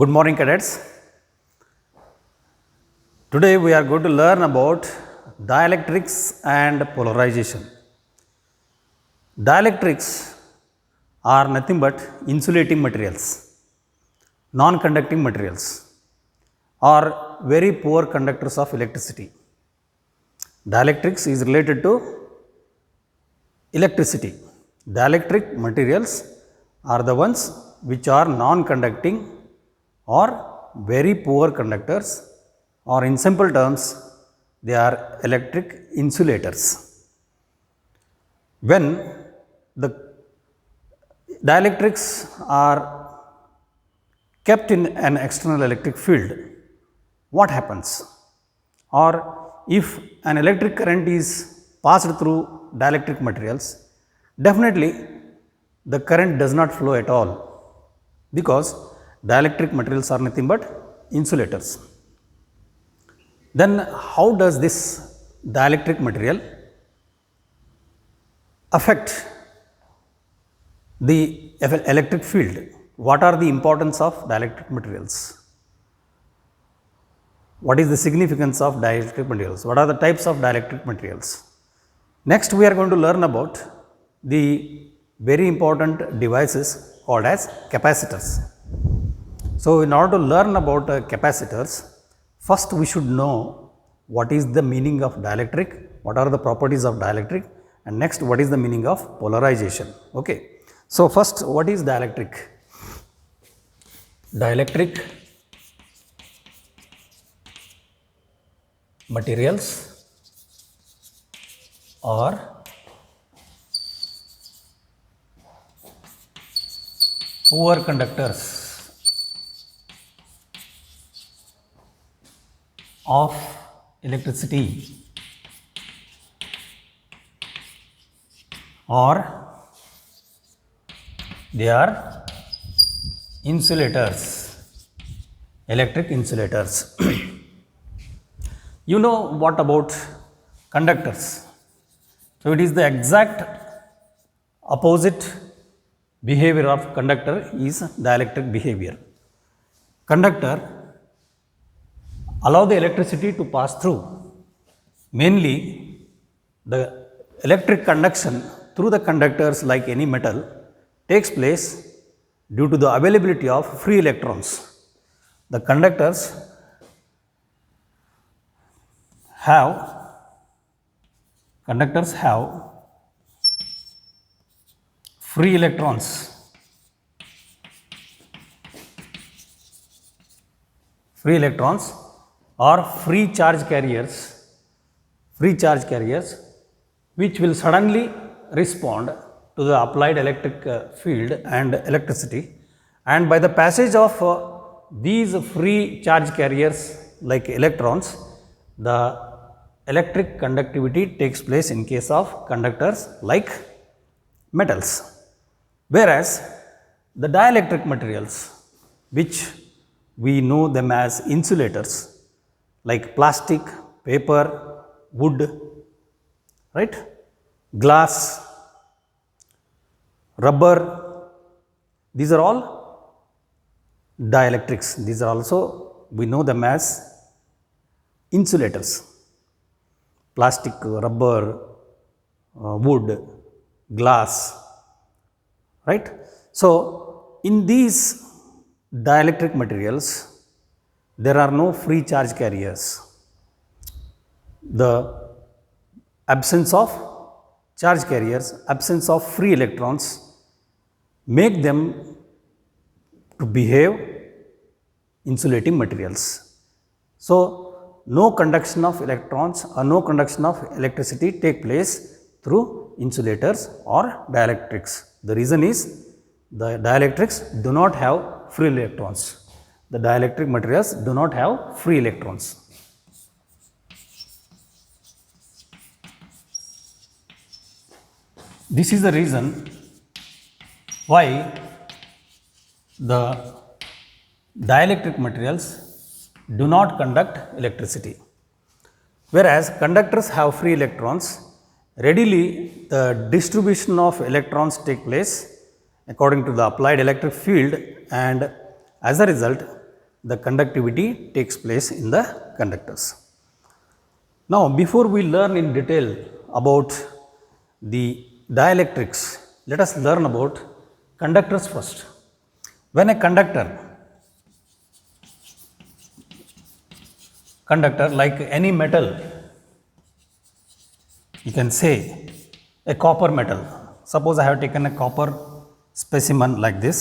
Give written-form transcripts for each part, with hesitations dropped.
Good morning, cadets. Today we are going to learn about dielectrics and polarization. Dielectrics are nothing but insulating materials, non-conducting materials, or very poor conductors of electricity. Dielectrics is related to electricity. Dielectric materials are the ones which are non-conducting or very poor conductors, or in simple terms they are electric insulators. When the dielectrics are kept in an external electric field, what happens? Or if an electric current is passed through dielectric materials, definitely the current does not flow at all, because dielectric materials are nothing but insulators. Then how does this dielectric material affect the electric field? What are the importance of dielectric materials? What is the significance of dielectric materials? What are the types of dielectric materials? Next, we are going to learn about the very important devices called as capacitors. So, in order to learn about capacitors, first we should know what is the meaning of dielectric, what are the properties of dielectric, and next what is the meaning of polarization. Okay. So, first what is dielectric? Dielectric materials are poor conductors of electricity, or they are insulators, electric insulators. You know what about conductors? So, it is the exact opposite behavior of conductor is dielectric behavior. Conductor allow the electricity to pass through. Mainly the electric conduction through the conductors, like any metal, takes place due to the availability of free electrons. The conductors have free electrons. Free electrons or free charge carriers, which will suddenly respond to the applied electric field and electricity, and by the passage of these free charge carriers like electrons, the electric conductivity takes place in case of conductors like metals. Whereas the dielectric materials, which we know them as insulators, like plastic, paper, wood, right, glass, rubber, these are all dielectrics. These are also, we know them as insulators. Plastic, rubber, wood, glass, right. So, in these dielectric materials, there are no free charge carriers. The absence of charge carriers, absence of free electrons make them to behave insulating materials. So, no conduction of electrons or no conduction of electricity take place through insulators or dielectrics. The reason is the dielectrics do not have free electrons. The dielectric materials do not have free electrons. This is the reason why the dielectric materials do not conduct electricity. Whereas conductors have free electrons, readily the distribution of electrons take place according to the applied electric field, and as a result the conductivity takes place in the conductors. Now, before we learn in detail about the dielectrics, let us learn about conductors first. When a conductor like any metal, you can say a copper metal. Suppose I have taken a copper specimen like this,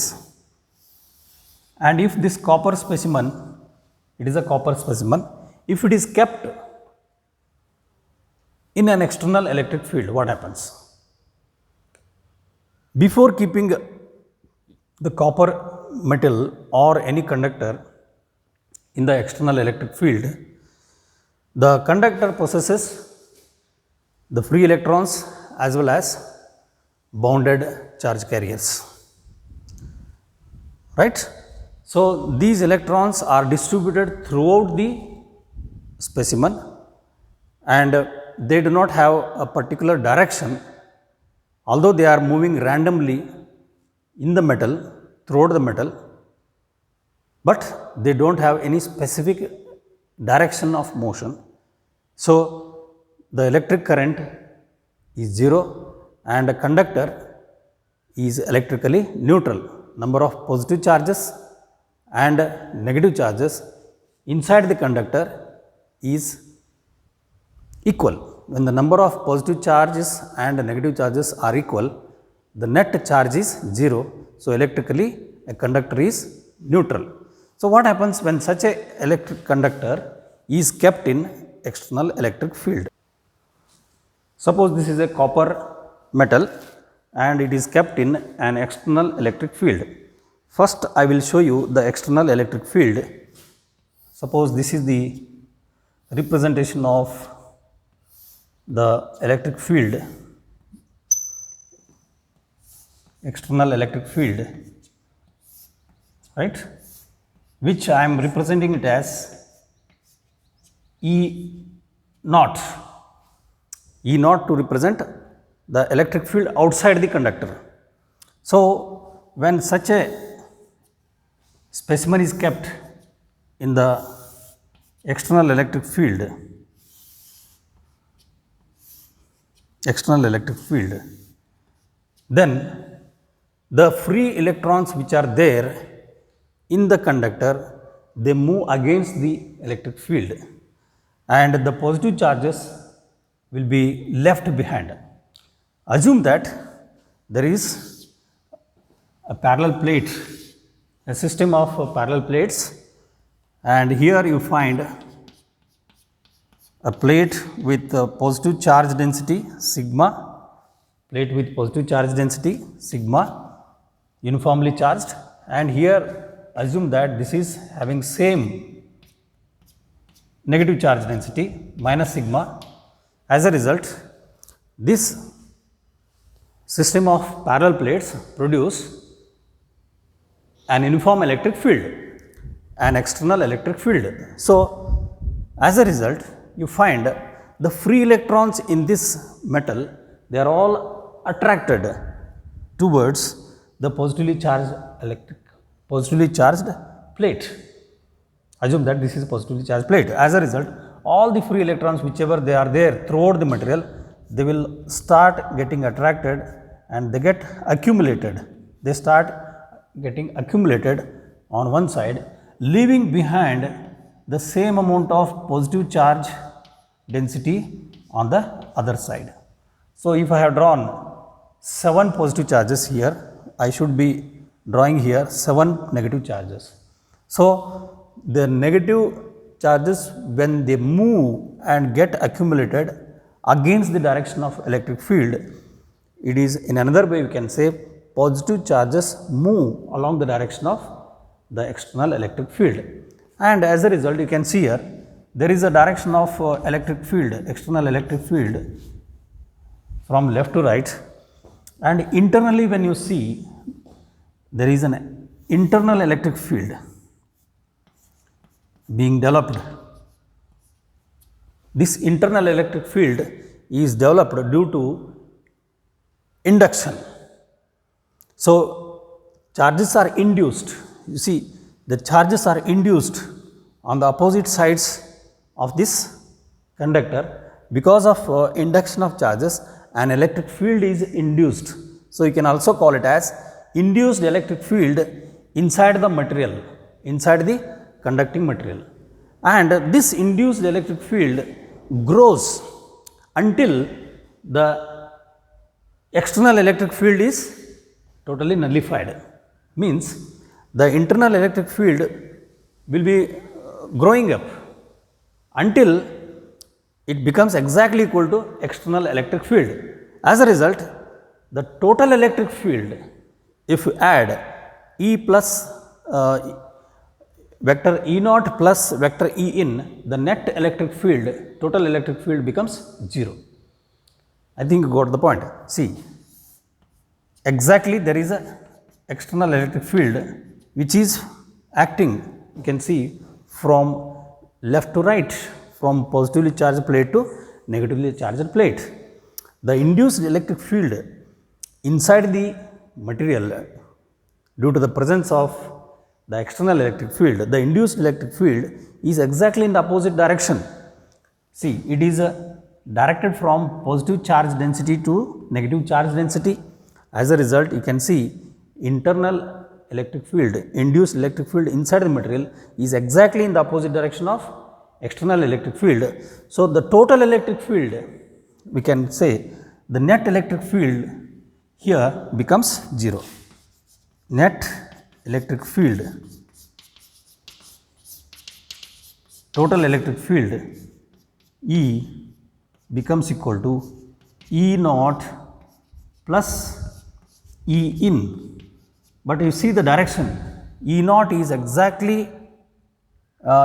and if this copper specimen, it is a copper specimen, if it is kept in an external electric field, what happens? Before keeping the copper metal or any conductor in the external electric field, the conductor possesses the free electrons as well as bounded charge carriers, right? So, these electrons are distributed throughout the specimen and they do not have a particular direction, although they are moving randomly in the metal, throughout the metal, but they do not have any specific direction of motion. So, the electric current is 0 and a conductor is electrically neutral. Number of positive charges and negative charges inside the conductor is equal. When the number of positive charges and negative charges are equal, the net charge is 0. So, electrically a conductor is neutral. So, what happens when such a electric conductor is kept in external electric field? Suppose this is a copper metal and it is kept in an external electric field. First, I will show you the external electric field. Suppose this is the representation of the electric field, external electric field, right, which I am representing it as E naught. E naught to represent the electric field outside the conductor. So, when such a specimen is kept in the external electric field, then the free electrons which are there in the conductor, they move against the electric field and the positive charges will be left behind. Assume that there is a parallel plate, a system of parallel plates, and here you find a plate with positive charge density sigma, plate with positive charge density sigma, uniformly charged, and here assume that this is having same negative charge density minus sigma. As a result, this system of parallel plates produce an uniform electric field, an external electric field. So, as a result, you find the free electrons in this metal, they are all attracted towards the positively charged plate. Assume that this is a positively charged plate. As a result, all the free electrons whichever they are there throughout the material, they will start getting attracted and they get accumulated. They start getting accumulated on one side, leaving behind the same amount of positive charge density on the other side. So, if I have drawn 7 positive charges here, I should be drawing here 7 negative charges. So, the negative charges, when they move and get accumulated against the direction of electric field, it is, in another way we can say, positive charges move along the direction of the external electric field, and as a result you can see here there is a direction of electric field, external electric field from left to right, and internally when you see there is an internal electric field being developed. This internal electric field is developed due to induction. So, charges are induced. You see, the charges are induced on the opposite sides of this conductor. Because of induction of charges, an electric field is induced. So, you can also call it as induced electric field inside the material, inside the conducting material. And this induced electric field grows until the external electric field is totally nullified. Means the internal electric field will be growing up until it becomes exactly equal to external electric field. As a result, the total electric field, if you add E plus vector E naught plus vector E in, the net electric field, total electric field becomes 0. I think you got the point. See, exactly there is a external electric field which is acting, you can see, from left to right, from positively charged plate to negatively charged plate. The induced electric field inside the material, due to the presence of the external electric field, the induced electric field is exactly in the opposite direction. See, it is directed from positive charge density to negative charge density. As a result, you can see internal electric field, induced electric field inside the material is exactly in the opposite direction of external electric field. So, the total electric field, we can say the net electric field here becomes 0. Net electric field, total electric field E becomes equal to E naught plus E in. But you see the direction, E naught is exactly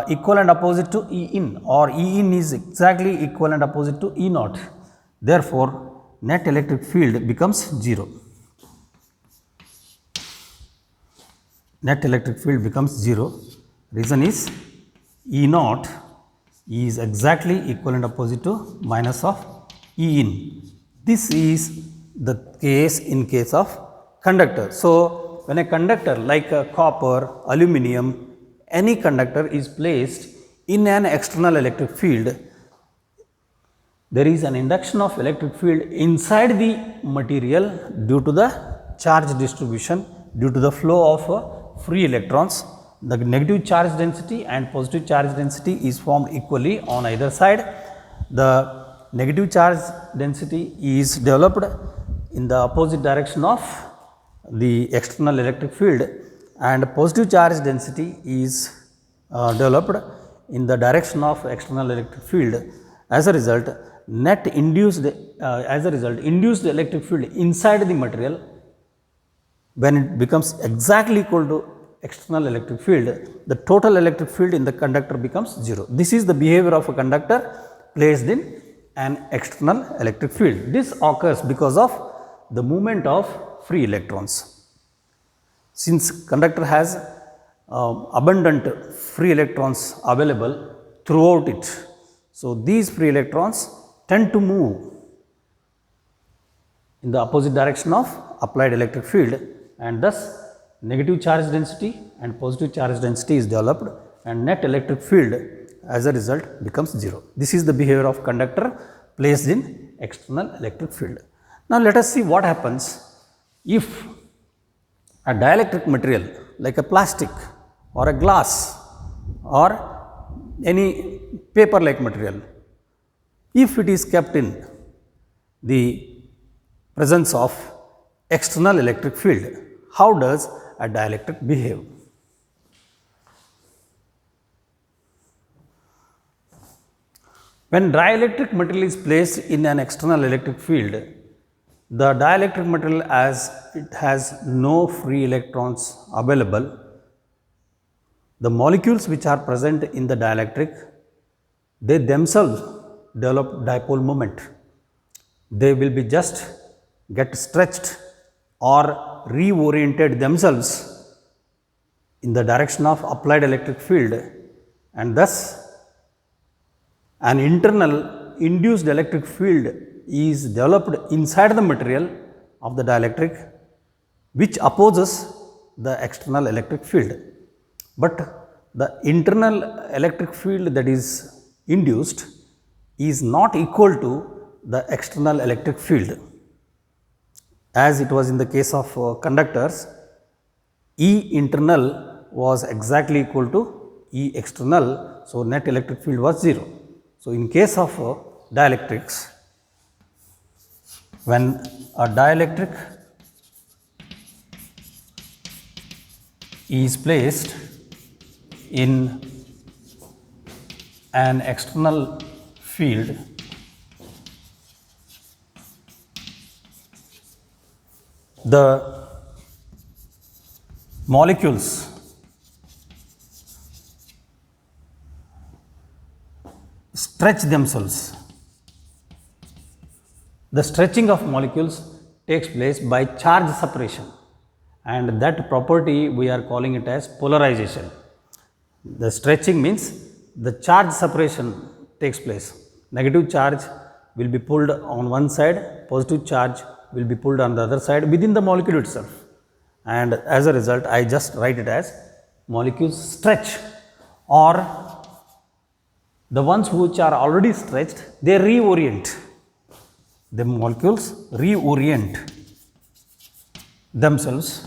equal and opposite to E in, or E in is exactly equal and opposite to E naught. Therefore, net electric field becomes 0. Net electric field becomes 0. Reason is E naught is exactly equal and opposite to minus of E in. This is the case in case of conductor. So, when a conductor like a copper, aluminum, any conductor is placed in an external electric field, there is an induction of electric field inside the material due to the charge distribution, due to the flow of free electrons. The negative charge density and positive charge density is formed equally on either side. The negative charge density is developed in the opposite direction of the external electric field, and positive charge density is developed in the direction of external electric field. As a result, induced electric field inside the material, when it becomes exactly equal to external electric field, the total electric field in the conductor becomes 0. This is the behavior of a conductor placed in an external electric field. This occurs because of the movement of free electrons. Since conductor has abundant free electrons available throughout it, so these free electrons tend to move in the opposite direction of applied electric field, and thus negative charge density and positive charge density is developed, and net electric field as a result becomes 0. This is the behavior of conductor placed in external electric field. Now, let us see what happens if a dielectric material like a plastic or a glass or any paper like material, if it is kept in the presence of external electric field, how does a dielectric behave? When dielectric material is placed in an external electric field, the dielectric material, as it has no free electrons available, the molecules which are present in the dielectric, they themselves develop dipole moment. They will be just get stretched or reoriented themselves in the direction of applied electric field, and thus an internal induced electric field is developed inside the material of the dielectric, which opposes the external electric field. but the internal electric field that is induced is not equal to the external electric field. As it was in the case of conductors, E internal was exactly equal to E external, so net electric field was 0. So, in case of dielectrics, when a dielectric is placed in an external field, the molecules stretch themselves. The stretching of molecules takes place by charge separation, and that property we are calling it as polarization. The stretching means the charge separation takes place. Negative charge will be pulled on one side, positive charge will be pulled on the other side within the molecule itself, and as a result I just write it as molecules stretch, or the ones which are already stretched, they reorient. The molecules reorient themselves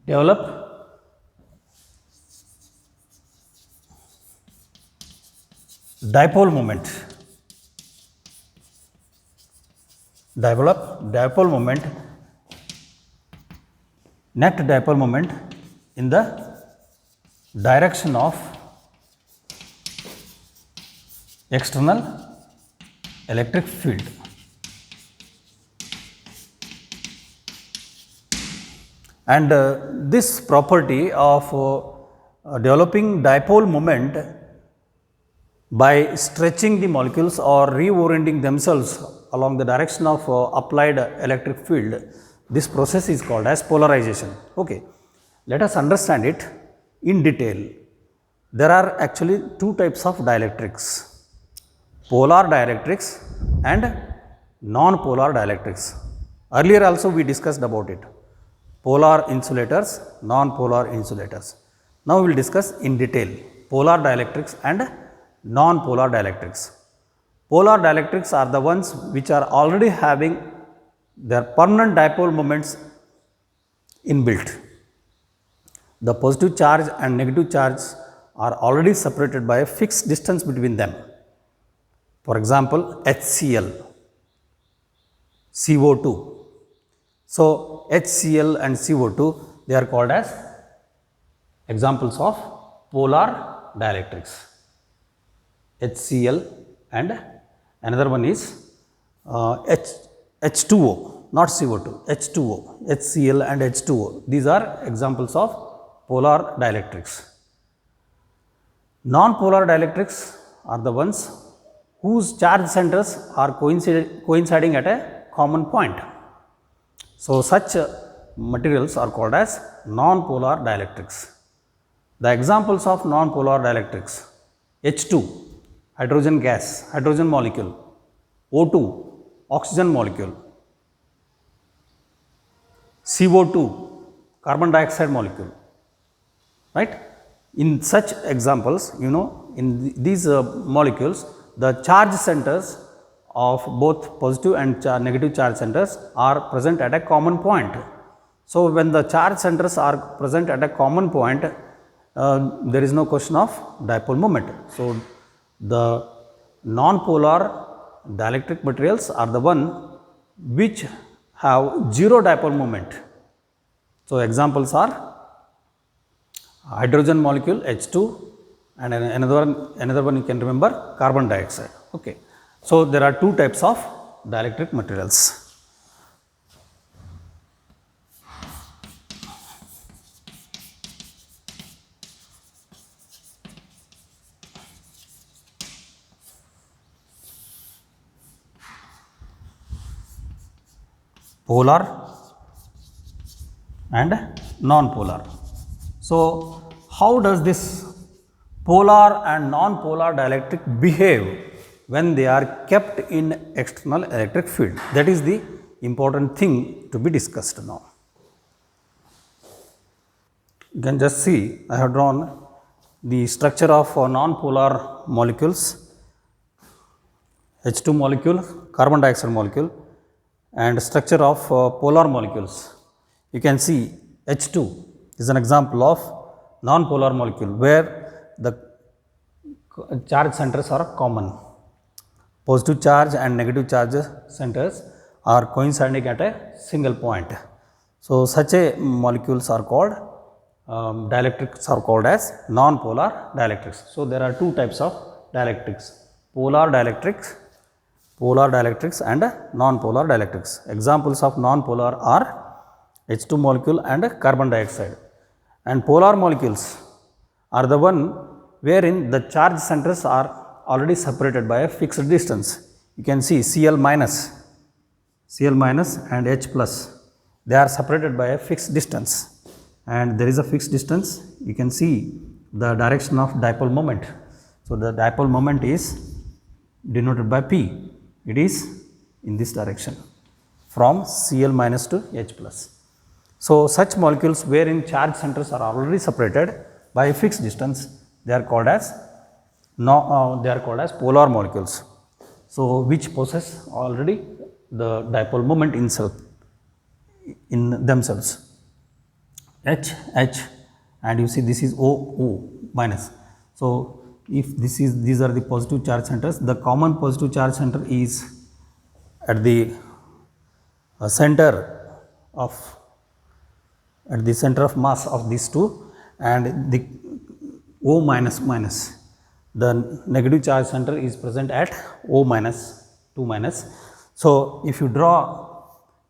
develop dipole moment, net dipole moment in the direction of external electric field. And this property of developing dipole moment by stretching the molecules or reorienting themselves along the direction of applied electric field, this process is called as polarization. Okay. Let us understand it in detail. There are actually two types of dielectrics: polar dielectrics and non-polar dielectrics. Earlier also we discussed about it: polar insulators, non-polar insulators. Now we will discuss in detail polar dielectrics and non-polar dielectrics. Polar dielectrics are the ones which are already having their permanent dipole moments inbuilt. The positive charge and negative charge are already separated by a fixed distance between them. For example, HCl, CO2. So, HCl and CO2, they are called as examples of polar dielectrics. HCl and another one is H2O, not CO2, H2O, HCl and H2O. These are examples of polar dielectrics. Non-polar dielectrics are the ones whose charge centers are coinciding at a common point. So, such materials are called as non-polar dielectrics. The examples of non-polar dielectrics: H2, hydrogen gas, hydrogen molecule; O2, oxygen molecule; CO2, carbon dioxide molecule. Right? In such examples, in these molecules, the charge centers of both positive and negative charge centers are present at a common point. So, when the charge centers are present at a common point, there is no question of dipole moment. So, the non-polar dielectric materials are the one which have zero dipole moment. So, examples are hydrogen molecule H2 and another one you can remember, carbon dioxide. Okay. So, there are two types of dielectric materials. Polar and non-polar. So, how does this polar and non-polar dielectric behave when they are kept in external electric field. That is the important thing to be discussed now. You can just see I have drawn the structure of non-polar molecules, H2 molecule, carbon dioxide molecule, and structure of polar molecules. You can see H2 is an example of non-polar molecule where the charge centers are common. Positive charge and negative charge centers are coinciding at a single point. So, such a molecules are called dielectrics are called as non-polar dielectrics. So, there are two types of dielectrics, polar dielectrics and non-polar dielectrics. Examples of non-polar are H2 molecule and carbon dioxide, and polar molecules are the one wherein the charge centers are already separated by a fixed distance. You can see Cl minus and H plus, they are separated by a fixed distance, and there is a fixed distance. You can see the direction of dipole moment. So, the dipole moment is denoted by P. It is in this direction from Cl minus to H plus. So, such molecules wherein charge centers are already separated by a fixed distance, they are called as polar molecules. So, which possess already the dipole moment in themselves. H, and you see this is O minus. So, if these are the positive charge centers, the common positive charge center is at the center of mass of these two, and the O minus, the negative charge center is present at O minus, 2 minus. So, if you draw,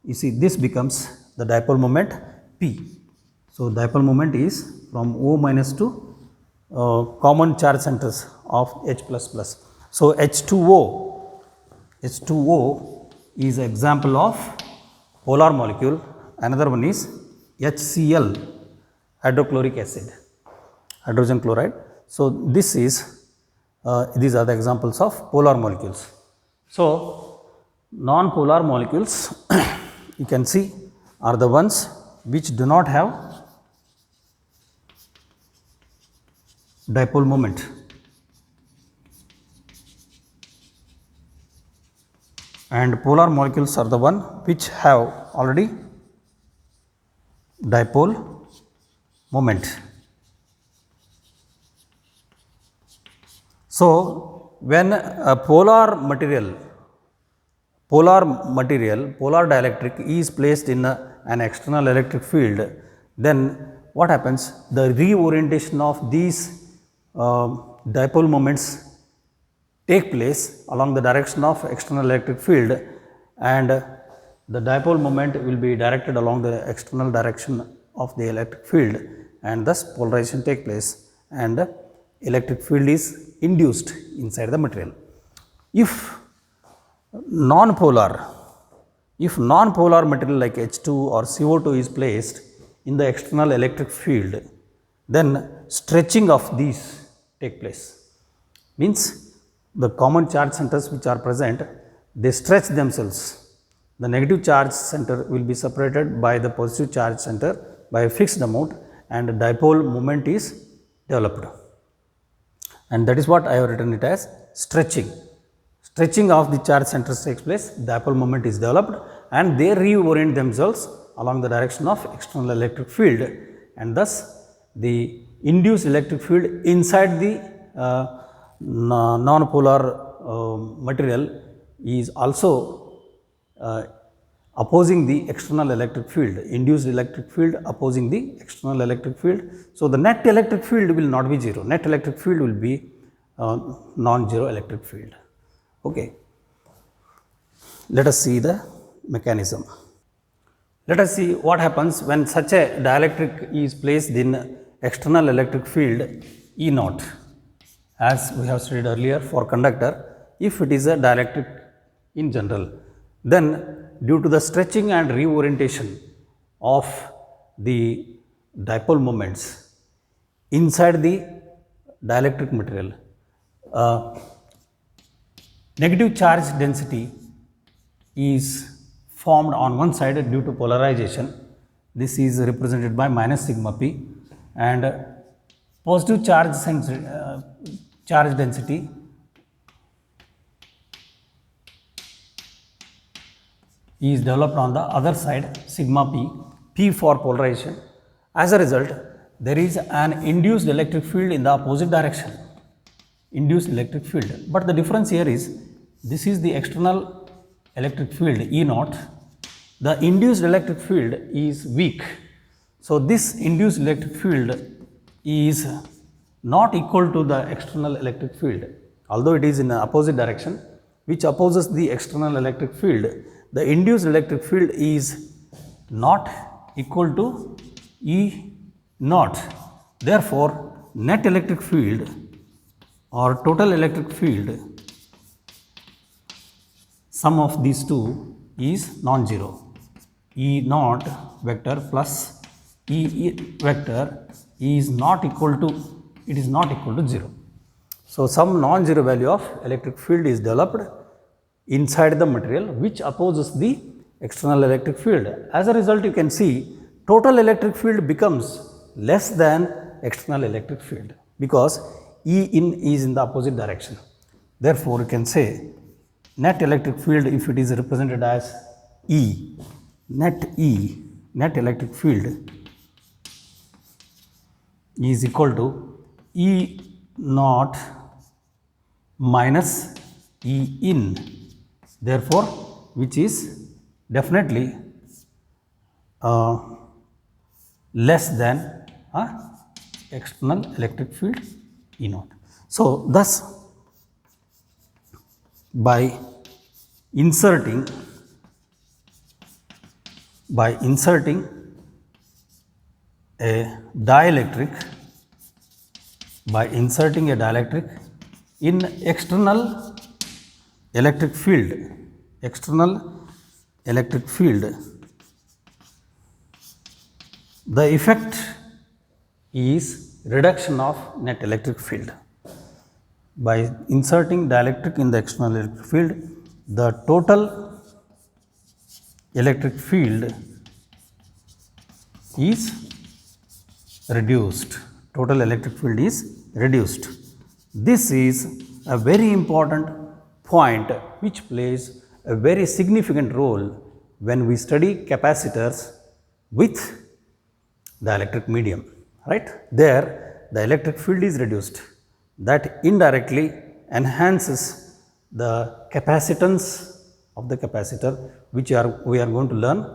you see this becomes the dipole moment P. So, dipole moment is from O minus to common charge centers of H plus plus. So, H2O is an example of polar molecule. Another one is HCl, hydrochloric acid, hydrogen chloride. So, these are the examples of polar molecules. So, non-polar molecules you can see are the ones which do not have dipole moment. And polar molecules are the one which have already dipole moment. So, when a polar dielectric is placed in an external electric field, then what happens? The reorientation of these dipole moments take place along the direction of external electric field, and the dipole moment will be directed along the external direction of the electric field, and thus polarization take place and electric field is induced inside the material. If non-polar material like H2 or CO2 is placed in the external electric field, then stretching of these take place. Means the common charge centers which are present, they stretch themselves. The negative charge center will be separated by the positive charge center by a fixed amount, and dipole moment is developed. And that is what I have written it as stretching. Stretching of the charge centers takes place, dipole moment is developed, and they reorient themselves along the direction of external electric field, and thus the induced electric field inside the non-polar material is also opposing the external electric field, induced electric field opposing the external electric field. So, the net electric field will not be 0, net electric field will be non-zero electric field. Okay. Let us see the mechanism. Let us see what happens when such a dielectric is placed in external electric field E naught. As we have studied earlier for conductor, if it is a dielectric in general, then due to the stretching and reorientation of the dipole moments inside the dielectric material, negative charge density is formed on one side due to polarization. This is represented by minus sigma p, and positive charge density is developed on the other side, sigma p for polarization. As a result, there is an induced electric field in the opposite direction, induced electric field. But the difference here is, this is the external electric field E naught. The induced electric field is weak. So this induced electric field is not equal to the external electric field, although it is in the opposite direction, which opposes the external electric field. The induced electric field is not equal to E naught. Therefore, net electric field or total electric field, sum of these two is non-zero. E naught vector plus E vector is not equal to, it is not equal to 0. So, some non-zero value of electric field is developed inside the material which opposes the external electric field. As a result, you can see total electric field becomes less than external electric field because E in is in the opposite direction. Therefore, you can say net electric field, if it is represented as E, net electric field is equal to E naught minus E in, therefore, which is definitely less than external electric field E naught. So, thus by inserting a dielectric, in external electric field, the effect is reduction of net electric field. By inserting dielectric in the external electric field, the total electric field is reduced. This is a very important point which plays a very significant role when we study capacitors with dielectric medium, right? There the electric field is reduced. That indirectly enhances the capacitance of the capacitor, which we are going to learn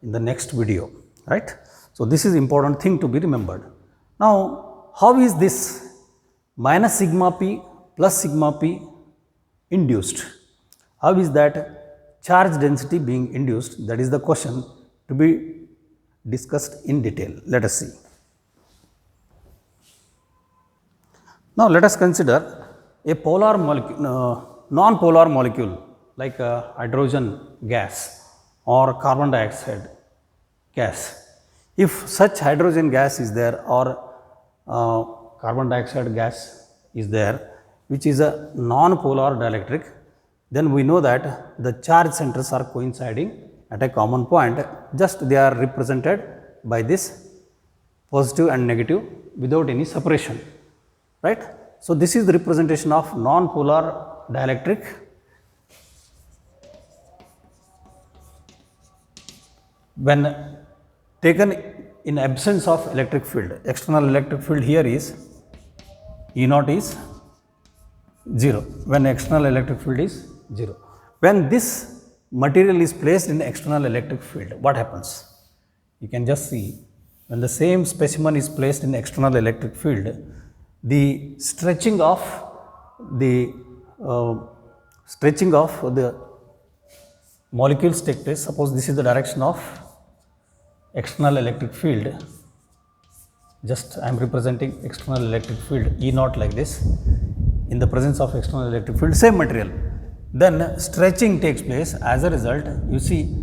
in the next video, right? So, this is important thing to be remembered. Now, how is this minus sigma p plus sigma p induced? How is that charge density being induced? That is the question to be discussed in detail. Let us see. Now, let us consider a polar molecule, non-polar molecule like hydrogen gas or carbon dioxide gas. If such hydrogen gas is there or carbon dioxide gas is there, which is a non-polar dielectric, then we know that the charge centers are coinciding at a common point, just they are represented by this positive and negative without any separation, right. So, this is the representation of non-polar dielectric. When taken in absence of electric field, external electric field here is E naught is 0, when external electric field is 0. When this material is placed in external electric field, what happens? You can just see, when the same specimen is placed in external electric field, the stretching of the molecules take place. Suppose this is the direction of external electric field, just I am representing external electric field E naught like this, in the presence of external electric field, same material, then stretching takes place. As a result, you see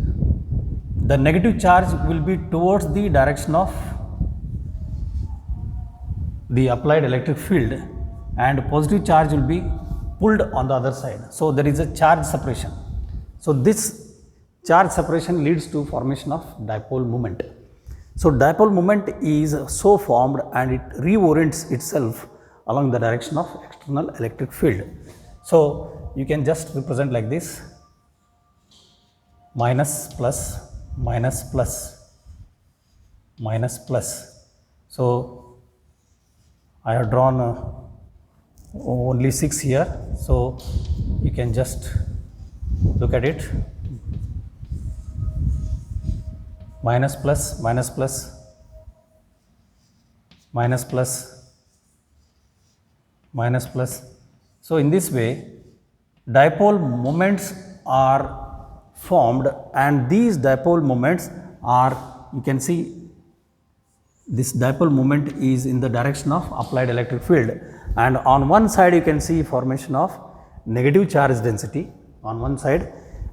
the negative charge will be towards the direction of the applied electric field and positive charge will be pulled on the other side. So there is a charge separation. So this charge separation leads to formation of dipole moment. So dipole moment is so formed and it reorients itself along the direction of external electric field. So you can just represent like this: minus plus, minus plus, minus plus. So I have drawn only 6 here, so you can just look at it: minus plus, minus plus, minus plus, minus plus. So in this way dipole moments are formed, and these dipole moments are, you can see this dipole moment is in the direction of applied electric field, and on one side you can see formation of negative charge density on one side,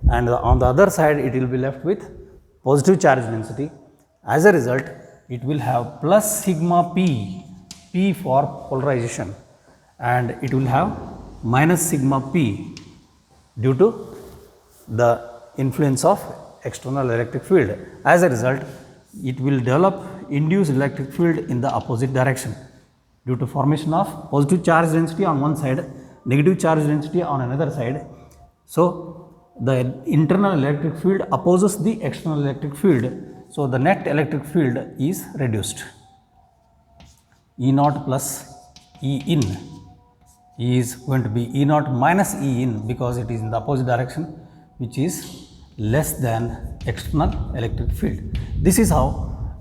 and on the other side it will be left with positive charge density. As a result, it will have plus sigma p, p for polarization, and it will have minus sigma p due to the influence of external electric field. As a result, it will develop induced electric field in the opposite direction due to formation of positive charge density on one side, negative charge density on another side. So the internal electric field opposes the external electric field, so the net electric field is reduced. E naught plus E in is going to be E naught minus E in, because it is in the opposite direction, which is less than external electric field. This is how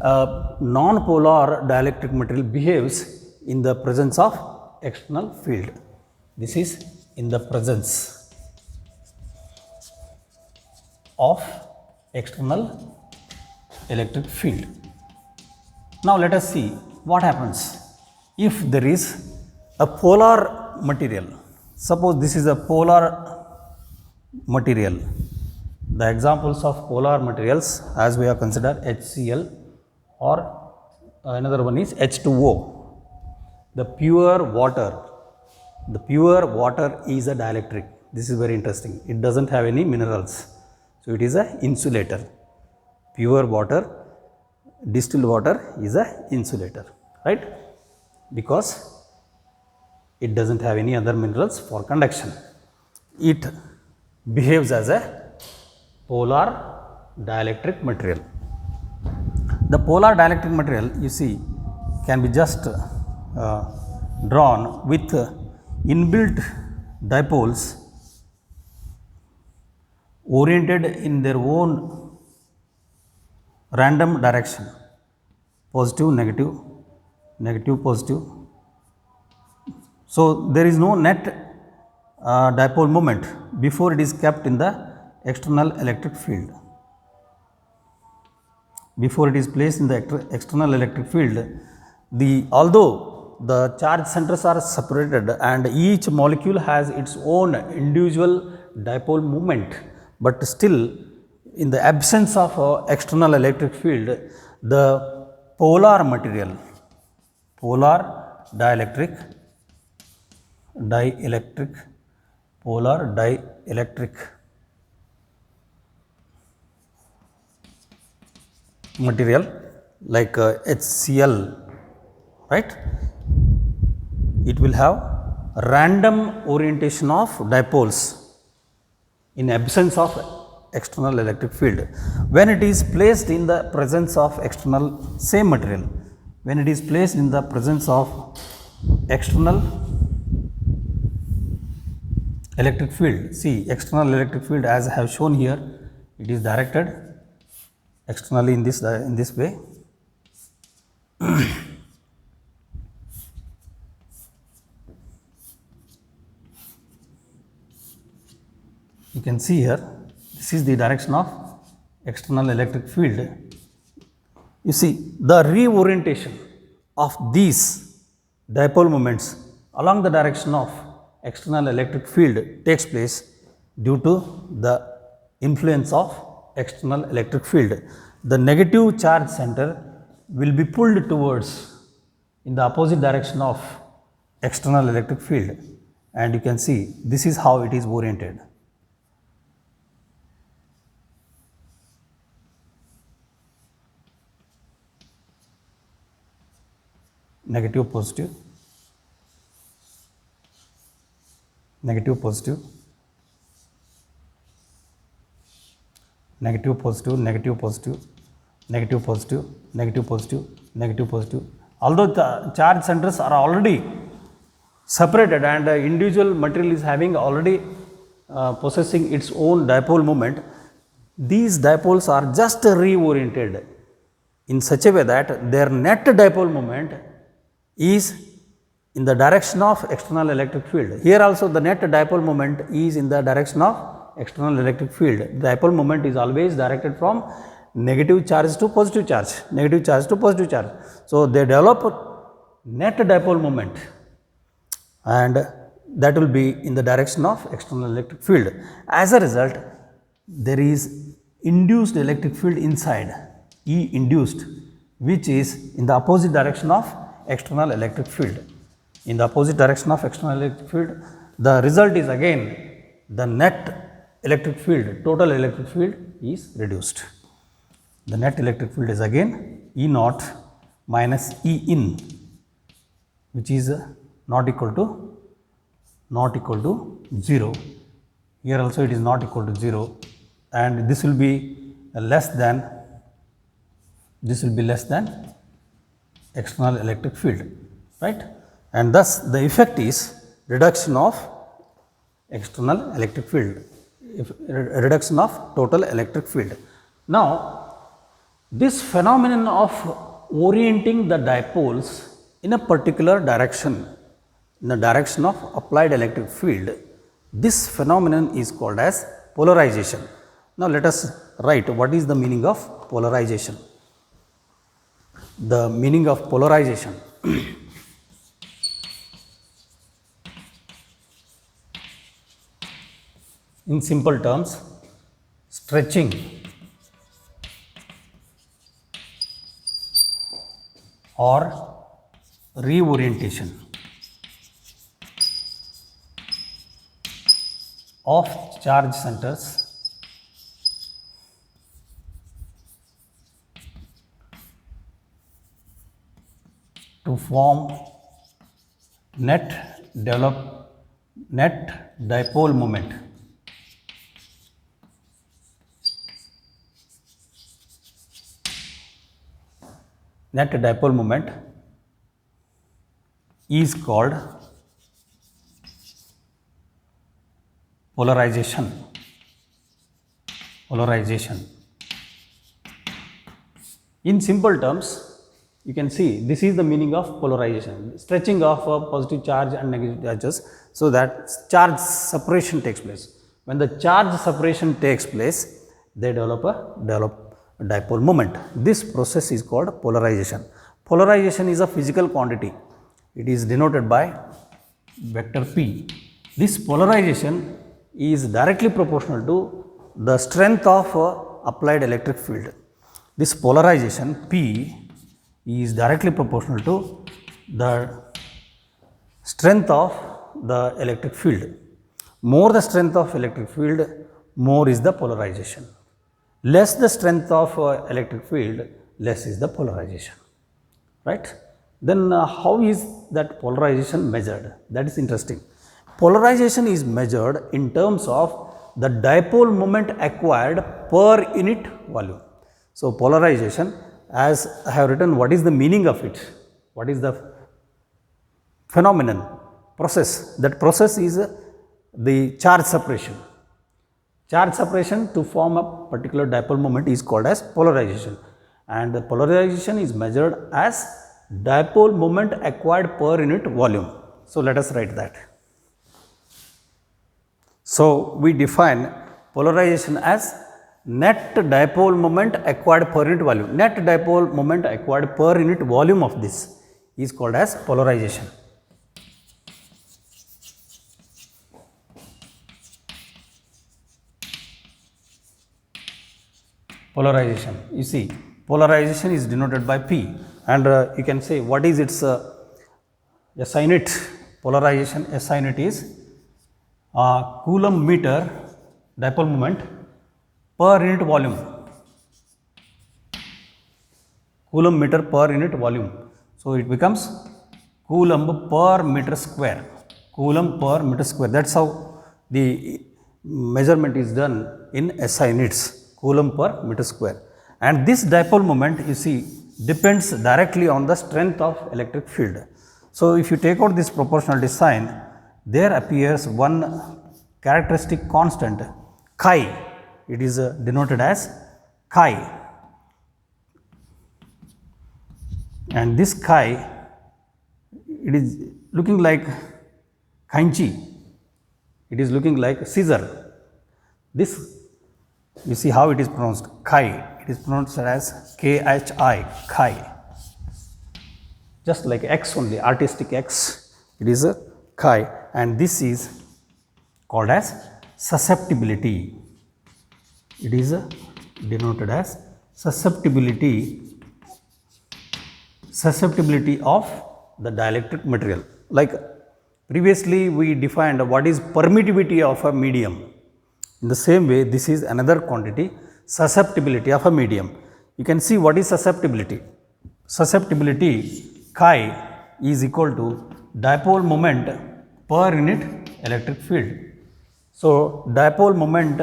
a non-polar dielectric material behaves in the presence of external field. This is in the presence of external electric field. Now let us see what happens if there is a polar material. Suppose this is a polar material. The examples of polar materials, as we have considered, HCl, or another one is H2O. The pure water. The pure water is a dielectric. This is very interesting. It doesn't have any minerals. So it is a insulator. Pure water, distilled water is a insulator, right? Because it doesn't have any other minerals for conduction. It behaves as a polar dielectric material. The polar dielectric material, you see, can be just drawn with inbuilt dipoles oriented in their own random direction: positive, negative, negative, positive. So there is no net dipole moment before it is kept in the external electric field. Before it is placed in the external electric field, although the charge centers are separated and each molecule has its own individual dipole moment, but still in the absence of external electric field, the polar material, polar dielectric, polar dielectric material like HCl, right? It will have random orientation of dipoles in absence of external electric field. When it is placed in the presence of external, same material, when it is placed in the presence of external electric field, see, external electric field, as I have shown here, it is directed externally in this way. You can see here, this is the direction of external electric field. You see, the reorientation of these dipole moments along the direction of external electric field takes place due to the influence of external electric field. The negative charge center will be pulled towards in the opposite direction of external electric field, and you can see this is how it is oriented. Negative, positive, negative, positive, negative, positive, negative, positive, negative, positive, negative, positive, negative, positive. Although the charge centers are already separated and the individual material is having already possessing its own dipole moment, these dipoles are just reoriented in such a way that their net dipole moment is in the direction of external electric field. Here also the net dipole moment is in the direction of external electric field. The dipole moment is always directed from negative charge to positive charge, negative charge to positive charge. So, they develop net dipole moment and that will be in the direction of external electric field. As a result, there is induced electric field inside, E induced, which is in the opposite direction of external electric field. In the opposite direction of external electric field, the result is again the net electric field, total electric field is reduced. The net electric field is again E naught minus E in, which is not equal to 0. Here also it is not equal to 0, and this will be less than external electric field, right? And thus the effect is reduction of external electric field, reduction of total electric field. Now, this phenomenon of orienting the dipoles in a particular direction, in the direction of applied electric field, this phenomenon is called as polarization. Now, let us write what is the meaning of polarization. The meaning of polarization in simple terms, stretching or reorientation of charge centers to form net dipole moment. Net dipole moment is called polarization. In simple terms, you can see this is the meaning of polarization, stretching of a positive charge and negative charges, so that charge separation takes place. When the charge separation takes place, they develop a dipole moment. This process is called polarization. Polarization is a physical quantity. It is denoted by vector P. This polarization is directly proportional to the strength of applied electric field. This polarization P is directly proportional to the strength of the electric field. More the strength of electric field, more is the polarization. Less the strength of electric field, less is the polarization, right? Then how is that polarization measured? That is interesting. Polarization is measured in terms of the dipole moment acquired per unit volume. So, polarization, as I have written, what is the meaning of it? What is the phenomenon, process? That process is the charge separation. Charge separation to form a particular dipole moment is called as polarization, and the polarization is measured as dipole moment acquired per unit volume. So, let us write that. So, we define polarization as net dipole moment acquired per unit volume. Net dipole moment acquired per unit volume of this is called as polarization. Polarization, you see, polarization is denoted by P, and you can say what is its SI unit. Polarization SI unit is coulomb meter dipole moment per unit volume. Coulomb meter per unit volume. So it becomes coulomb per meter square. Coulomb per meter square. That's how the measurement is done in SI units. Coulomb per meter square. And this dipole moment, you see, depends directly on the strength of electric field. So if you take out this proportionality sign, there appears one characteristic constant chi. It is denoted as chi. And this chi, it is looking like kainchi. It is looking like scissor. This, you see how it is pronounced, chi. It is pronounced as K-H-I, chi. Just like X only, artistic X, it is a chi. And this is called as susceptibility. It is denoted as susceptibility of the dielectric material. Like previously we defined what is permittivity of a medium. In the same way, this is another quantity, susceptibility of a medium. You can see what is susceptibility. Susceptibility chi is equal to dipole moment per unit electric field. So dipole moment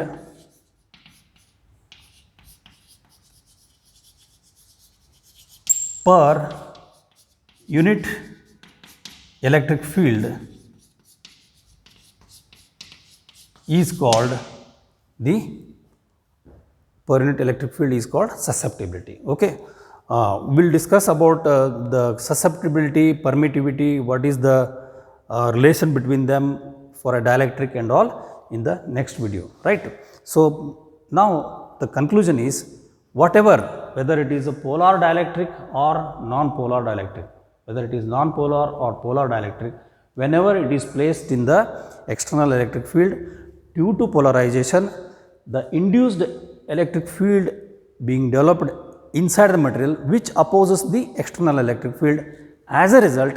per unit electric field is called the susceptibility. Okay. We will discuss about the susceptibility, permittivity, what is the relation between them for a dielectric and all in the next video, right. So now the conclusion is, whatever, whether it is a polar dielectric or non-polar dielectric, whether it is non-polar or polar dielectric, whenever it is placed in the external electric field, due to polarization, the induced electric field being developed inside the material which opposes the external electric field. As a result,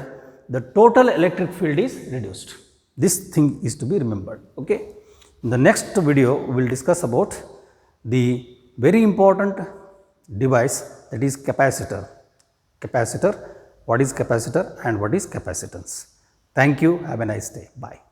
the total electric field is reduced. This thing is to be remembered. Okay. In the next video, we will discuss about the very important device, that is capacitor. Capacitor, what is capacitor and what is capacitance. Thank you. Have a nice day. Bye.